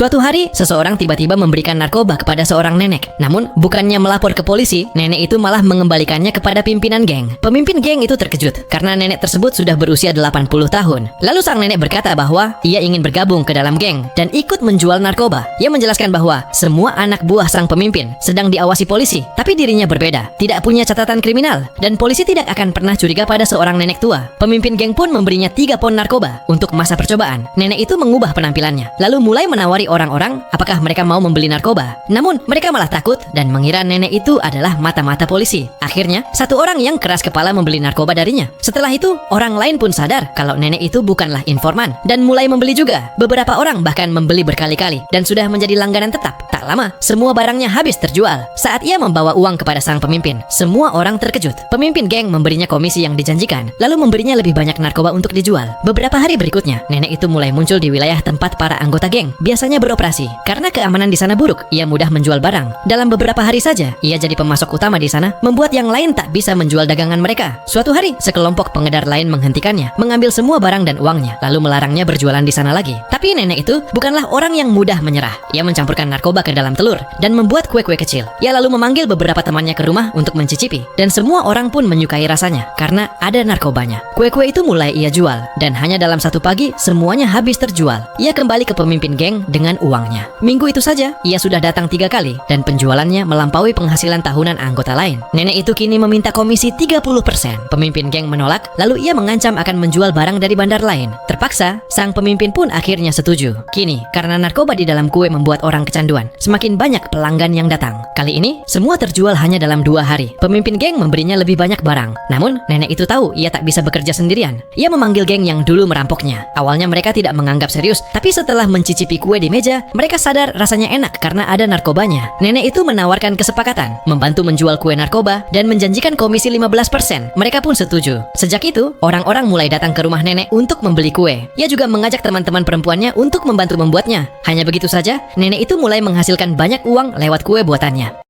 Suatu hari, seseorang tiba-tiba memberikan narkoba kepada seorang nenek. Namun, bukannya melapor ke polisi, nenek itu malah mengembalikannya kepada pimpinan geng. Pemimpin geng itu terkejut karena nenek tersebut sudah berusia 80 tahun. Lalu sang nenek berkata bahwa ia ingin bergabung ke dalam geng dan ikut menjual narkoba. Ia menjelaskan bahwa semua anak buah sang pemimpin sedang diawasi polisi, tapi dirinya berbeda, tidak punya catatan kriminal, dan polisi tidak akan pernah curiga pada seorang nenek tua. Pemimpin geng pun memberinya 3 pon narkoba untuk masa percobaan. Nenek itu mengubah penampilannya, lalu mulai menawari orang-orang apakah mereka mau membeli narkoba. Namun mereka malah takut dan mengira nenek itu adalah mata-mata polisi. Akhirnya satu orang yang keras kepala membeli narkoba darinya. Setelah itu orang lain pun sadar kalau nenek itu bukanlah informan dan mulai membeli juga. Beberapa orang bahkan membeli berkali-kali dan sudah menjadi langganan tetap. Tak lama semua barangnya habis terjual. Saat ia membawa uang kepada sang pemimpin, semua orang terkejut. Pemimpin geng memberinya komisi yang dijanjikan, lalu memberinya lebih banyak narkoba untuk dijual. Beberapa hari berikutnya nenek itu mulai muncul di wilayah tempat para anggota geng biasanya beroperasi. Karena keamanan di sana buruk, ia mudah menjual barang. Dalam beberapa hari saja, ia jadi pemasok utama di sana, membuat yang lain tak bisa menjual dagangan mereka. Suatu hari, sekelompok pengedar lain menghentikannya, mengambil semua barang dan uangnya, lalu melarangnya berjualan di sana lagi. Tapi nenek itu bukanlah orang yang mudah menyerah. Ia mencampurkan narkoba ke dalam telur dan membuat kue-kue kecil. Ia lalu memanggil beberapa temannya ke rumah untuk mencicipi, dan semua orang pun menyukai rasanya karena ada narkobanya. Kue-kue itu mulai ia jual, dan hanya dalam satu pagi semuanya habis terjual. Ia kembali ke pemimpin geng dengan uangnya. Minggu itu saja, ia sudah datang 3 kali dan penjualannya melampaui penghasilan tahunan anggota lain. Nenek itu kini meminta komisi 30%. Pemimpin geng menolak, lalu ia mengancam akan menjual barang dari bandar lain. Terpaksa, sang pemimpin pun akhirnya setuju. Kini, karena narkoba di dalam kue membuat orang kecanduan, semakin banyak pelanggan yang datang. Kali ini, semua terjual hanya dalam 2 hari. Pemimpin geng memberinya lebih banyak barang. Namun, nenek itu tahu ia tak bisa bekerja sendirian. Ia memanggil geng yang dulu merampoknya. Awalnya mereka tidak menganggap serius, tapi setelah mencicipi kue di meja, mereka sadar rasanya enak karena ada narkobanya. Nenek itu menawarkan kesepakatan, membantu menjual kue narkoba, dan menjanjikan komisi 15%. Mereka pun setuju. Sejak itu, orang-orang mulai datang ke rumah nenek untuk membeli kue. Ia juga mengajak teman-teman perempuannya untuk membantu membuatnya. Hanya begitu saja, nenek itu mulai menghasilkan banyak uang lewat kue buatannya.